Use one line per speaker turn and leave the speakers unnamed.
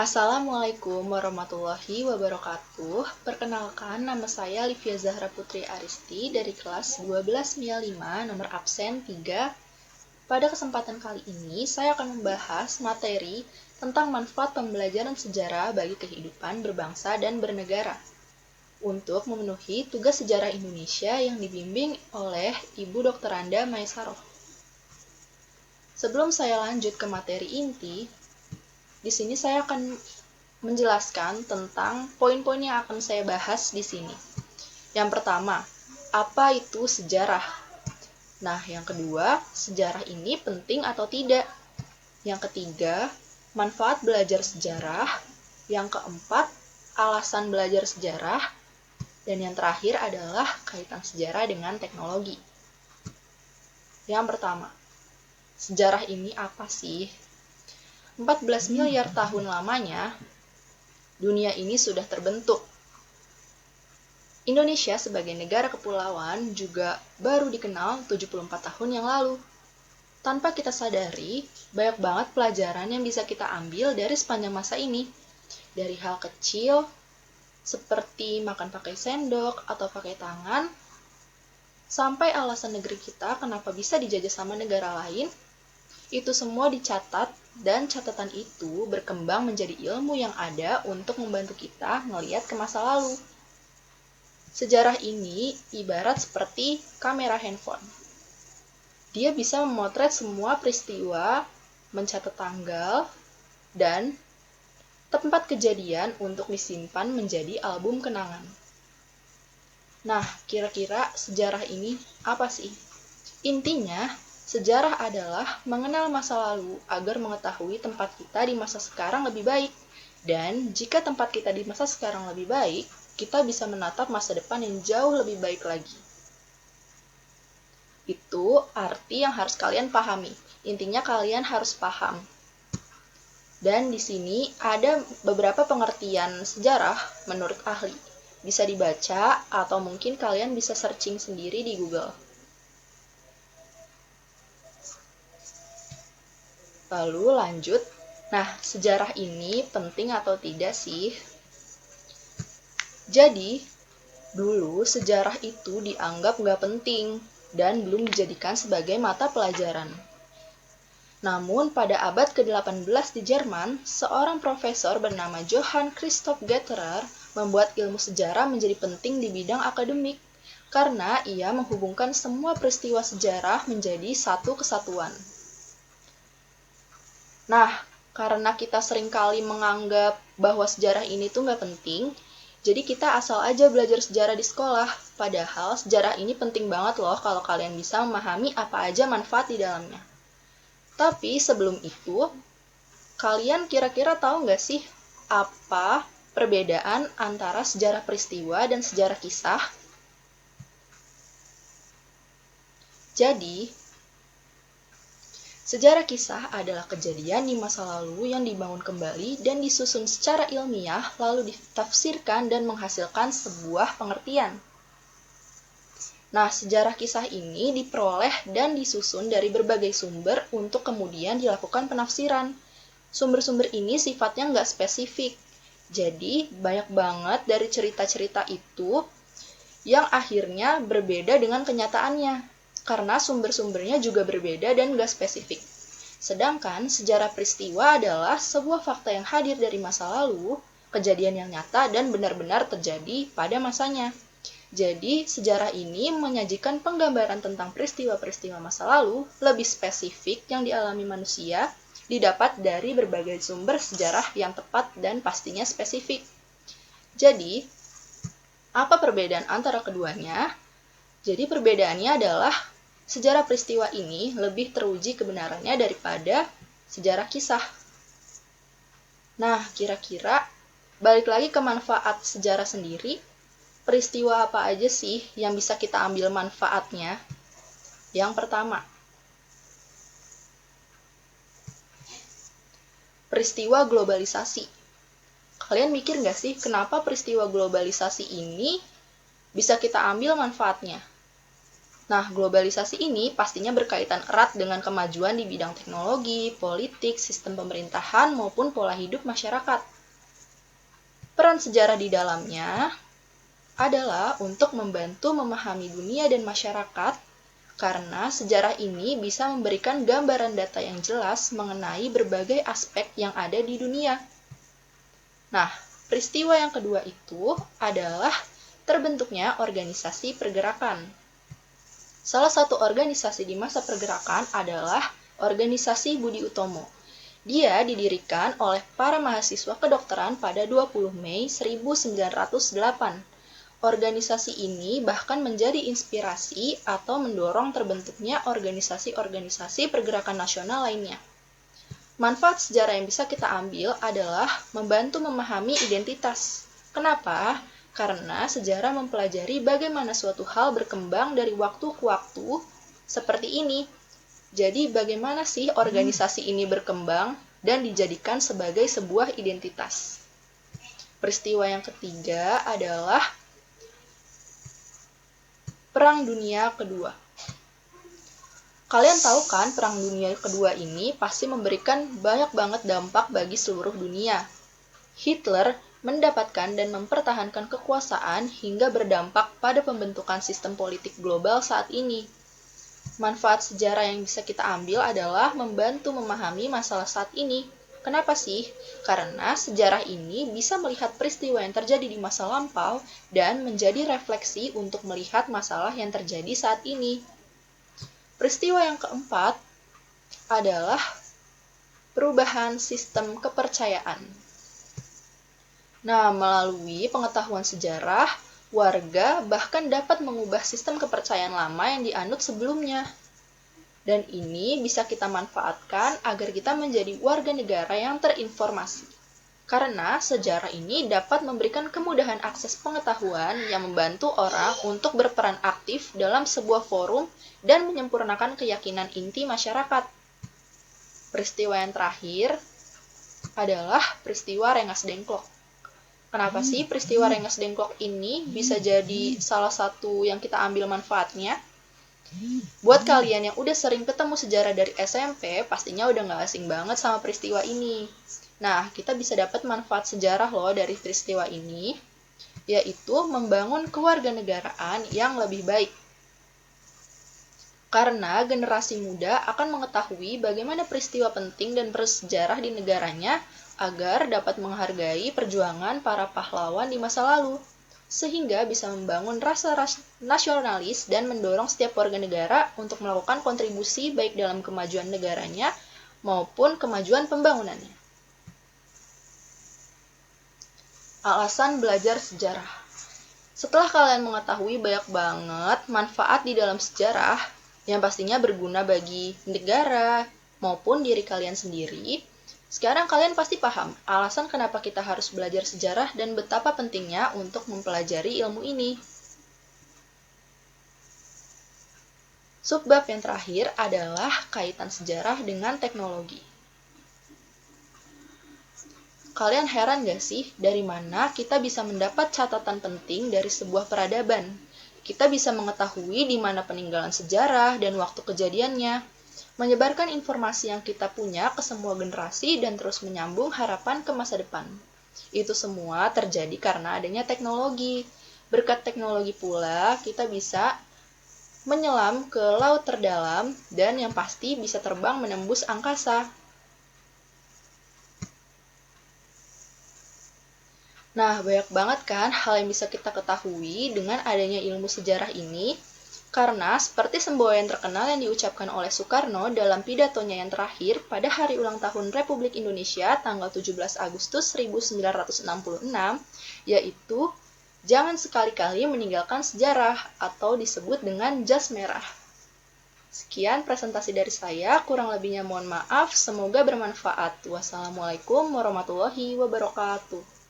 Assalamualaikum warahmatullahi wabarakatuh. Perkenalkan, nama saya Livia Zahra Putri Aristi dari kelas 12 MIA 5 nomor absen 3. Pada kesempatan kali ini, saya akan membahas materi tentang manfaat pembelajaran sejarah bagi kehidupan berbangsa dan bernegara untuk memenuhi tugas sejarah Indonesia yang dibimbing oleh Ibu Dr. Anda Maesaroh. Sebelum saya lanjut ke materi inti, di sini saya akan menjelaskan tentang poin-poin yang akan saya bahas di sini. Yang pertama, apa itu sejarah? Nah, yang kedua, sejarah ini penting atau tidak? Yang ketiga, manfaat belajar sejarah. Yang keempat, alasan belajar sejarah. Dan yang terakhir adalah kaitan sejarah dengan teknologi. Yang pertama, sejarah ini apa sih? 14 miliar tahun lamanya, dunia ini sudah terbentuk. Indonesia sebagai negara kepulauan juga baru dikenal 74 tahun yang lalu. Tanpa kita sadari, banyak banget pelajaran yang bisa kita ambil dari sepanjang masa ini. Dari hal kecil, seperti makan pakai sendok atau pakai tangan, sampai alasan negeri kita kenapa bisa dijajah sama negara lain, itu semua dicatat dan catatan itu berkembang menjadi ilmu yang ada untuk membantu kita melihat ke masa lalu. Sejarah ini ibarat seperti kamera handphone. Dia bisa memotret semua peristiwa, mencatat tanggal, dan tempat kejadian untuk disimpan menjadi album kenangan. Nah, kira-kira sejarah ini apa sih? Intinya, sejarah adalah mengenal masa lalu agar mengetahui tempat kita di masa sekarang lebih baik. Dan jika tempat kita di masa sekarang lebih baik, kita bisa menatap masa depan yang jauh lebih baik lagi. Itu arti yang harus kalian pahami. Intinya kalian harus paham. Dan di sini ada beberapa pengertian sejarah menurut ahli. Bisa dibaca atau mungkin kalian bisa searching sendiri di Google. Lalu lanjut, nah sejarah ini penting atau tidak sih? Jadi, dulu sejarah itu dianggap nggak penting dan belum dijadikan sebagai mata pelajaran. Namun pada abad ke-18 di Jerman, seorang profesor bernama Johann Christoph Getterer membuat ilmu sejarah menjadi penting di bidang akademik karena ia menghubungkan semua peristiwa sejarah menjadi satu kesatuan. Nah, karena kita seringkali menganggap bahwa sejarah ini tuh nggak penting, jadi kita asal aja belajar sejarah di sekolah. Padahal sejarah ini penting banget loh kalau kalian bisa memahami apa aja manfaat di dalamnya. Tapi sebelum itu, kalian kira-kira tahu nggak sih apa perbedaan antara sejarah peristiwa dan sejarah kisah? Jadi, sejarah kisah adalah kejadian di masa lalu yang dibangun kembali dan disusun secara ilmiah lalu ditafsirkan dan menghasilkan sebuah pengertian. Nah, sejarah kisah ini diperoleh dan disusun dari berbagai sumber untuk kemudian dilakukan penafsiran. Sumber-sumber ini sifatnya nggak spesifik. Jadi, banyak banget dari cerita-cerita itu yang akhirnya berbeda dengan kenyataannya. Karena sumber-sumbernya juga berbeda dan gak spesifik. Sedangkan sejarah peristiwa adalah sebuah fakta yang hadir dari masa lalu, kejadian yang nyata dan benar-benar terjadi pada masanya. Jadi, sejarah ini menyajikan penggambaran tentang peristiwa-peristiwa masa lalu lebih spesifik yang dialami manusia, didapat dari berbagai sumber sejarah yang tepat dan pastinya spesifik. Jadi, apa perbedaan antara keduanya? Jadi perbedaannya adalah sejarah peristiwa ini lebih teruji kebenarannya daripada sejarah kisah. Nah, kira-kira balik lagi ke manfaat sejarah sendiri, peristiwa apa aja sih yang bisa kita ambil manfaatnya? Yang pertama, peristiwa globalisasi. Kalian mikir nggak sih kenapa peristiwa globalisasi ini bisa kita ambil manfaatnya? Nah, globalisasi ini pastinya berkaitan erat dengan kemajuan di bidang teknologi, politik, sistem pemerintahan, maupun pola hidup masyarakat. Peran sejarah di dalamnya adalah untuk membantu memahami dunia dan masyarakat, karena sejarah ini bisa memberikan gambaran data yang jelas mengenai berbagai aspek yang ada di dunia. Nah, peristiwa yang kedua itu adalah terbentuknya organisasi pergerakan. Salah satu organisasi di masa pergerakan adalah Organisasi Budi Utomo. Dia didirikan oleh para mahasiswa kedokteran pada 20 Mei 1908. Organisasi ini bahkan menjadi inspirasi atau mendorong terbentuknya organisasi-organisasi pergerakan nasional lainnya. Manfaat sejarah yang bisa kita ambil adalah membantu memahami identitas. Kenapa? Karena sejarah mempelajari bagaimana suatu hal berkembang dari waktu ke waktu seperti ini. Jadi bagaimana sih organisasi ini berkembang dan dijadikan sebagai sebuah identitas. Peristiwa yang ketiga adalah Perang Dunia Kedua. Kalian tahu kan Perang Dunia Kedua ini pasti memberikan banyak banget dampak bagi seluruh dunia. Hitler mendapatkan dan mempertahankan kekuasaan hingga berdampak pada pembentukan sistem politik global saat ini. Manfaat sejarah yang bisa kita ambil adalah membantu memahami masalah saat ini. Kenapa sih? Karena sejarah ini bisa melihat peristiwa yang terjadi di masa lampau dan menjadi refleksi untuk melihat masalah yang terjadi saat ini. Peristiwa yang keempat adalah perubahan sistem kepercayaan. Nah, melalui pengetahuan sejarah, warga bahkan dapat mengubah sistem kepercayaan lama yang dianut sebelumnya. Dan ini bisa kita manfaatkan agar kita menjadi warga negara yang terinformasi. Karena sejarah ini dapat memberikan kemudahan akses pengetahuan yang membantu orang untuk berperan aktif dalam sebuah forum dan menyempurnakan keyakinan inti masyarakat. Peristiwa yang terakhir adalah peristiwa Rengas Dengklok. Kenapa sih peristiwa Rengas Dengklok ini bisa jadi salah satu yang kita ambil manfaatnya? Buat kalian yang udah sering ketemu sejarah dari SMP, pastinya udah gak asing banget sama peristiwa ini. Nah, kita bisa dapat manfaat sejarah loh dari peristiwa ini, yaitu membangun kewarganegaraan yang lebih baik. Karena generasi muda akan mengetahui bagaimana peristiwa penting dan bersejarah di negaranya agar dapat menghargai perjuangan para pahlawan di masa lalu, sehingga bisa membangun rasa nasionalis dan mendorong setiap warga negara untuk melakukan kontribusi baik dalam kemajuan negaranya maupun kemajuan pembangunannya. Alasan belajar sejarah. Setelah kalian mengetahui banyak banget manfaat di dalam sejarah, yang pastinya berguna bagi negara maupun diri kalian sendiri, sekarang kalian pasti paham alasan kenapa kita harus belajar sejarah dan betapa pentingnya untuk mempelajari ilmu ini. Subbab yang terakhir adalah kaitan sejarah dengan teknologi. Kalian heran gak sih dari mana kita bisa mendapat catatan penting dari sebuah peradaban? Kita bisa mengetahui di mana peninggalan sejarah dan waktu kejadiannya, menyebarkan informasi yang kita punya ke semua generasi dan terus menyambung harapan ke masa depan. Itu semua terjadi karena adanya teknologi. Berkat teknologi pula, kita bisa menyelam ke laut terdalam dan yang pasti bisa terbang menembus angkasa. Nah, banyak banget kan hal yang bisa kita ketahui dengan adanya ilmu sejarah ini. Karena seperti semboyan terkenal yang diucapkan oleh Soekarno dalam pidatonya yang terakhir pada hari ulang tahun Republik Indonesia tanggal 17 Agustus 1966, yaitu jangan sekali-kali meninggalkan sejarah atau disebut dengan jas merah. Sekian presentasi dari saya, kurang lebihnya mohon maaf, semoga bermanfaat. Wassalamualaikum warahmatullahi wabarakatuh.